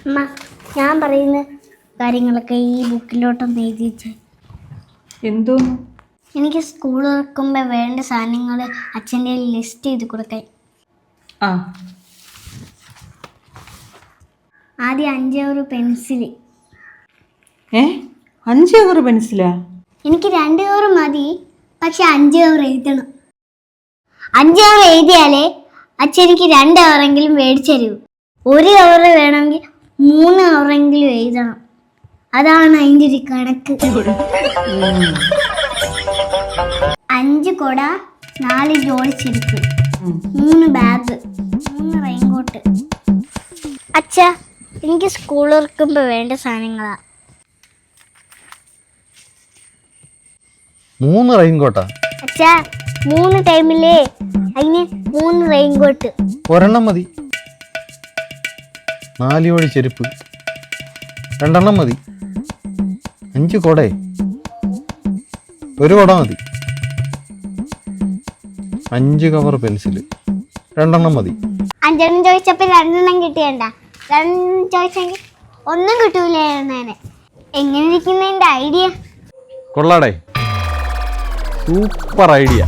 അമ്മ, ഞാൻ പറയുന്ന കാര്യങ്ങളൊക്കെ ഈ ബുക്കിലോട്ടൊന്ന് എഴുതിച്ചേ. എന്തോന്നു? എനിക്ക് സ്കൂൾ തുറക്കുമ്പോൾ വേണ്ട സാധനങ്ങൾ അച്ഛൻ്റെ ലിസ്റ്റ് ചെയ്ത് കൊടുക്കാൻ. ആ, ആദ്യം 5 കവർ പെൻസില്. 5 കവർ പെൻസിലാ? എനിക്ക് 2 കവർ മതി, പക്ഷെ 5 കവർ എഴുതണം. 5 കവർ എഴുതിയാലേ അച്ഛൻ എനിക്ക് 2 കവറെങ്കിലും മേടിച്ചു തരൂ. 1 കവർ വേണമെങ്കിൽ 3 കവറെങ്കിലും എഴുതണം. അതാണ് അതിൻ്റെ ഒരു കണക്ക്. 5 കൊട, 4 ജോഡി ചെരുപ്പ്, 3 ബാഗ്, 3 റെയിൻകോട്ട്. അച്ഛാ, എനിക്ക് സ്കൂൾ തുറക്കുമ്പോൾ വേണ്ട സാധനങ്ങളാ. 3 റെയിൻകോട്ടാ? അച്ഛാ, 3 ടൈമിലേ അതിന് 3 റെയിൻകോട്ട്. ഒരെണ്ണം മതി. 4 ജോഡി ചെരുപ്പ് 2 എണ്ണം മതി. 5 കൊടേ 1 കൊട മതി. 5 കവർ പെൻസില് 2 എണ്ണം മതി. 5 എണ്ണം ചോദിച്ചപ്പോൾ 2 എണ്ണം കിട്ടിയണ്ട. 2 ചോദിച്ചെങ്കിൽ ഒന്നും കിട്ടൂലേനെ. എങ്ങനെ ഇരിക്കുന്നതിൻ്റെ ഐഡിയ? കൊള്ളാടേ, സൂപ്പർ ഐഡിയ.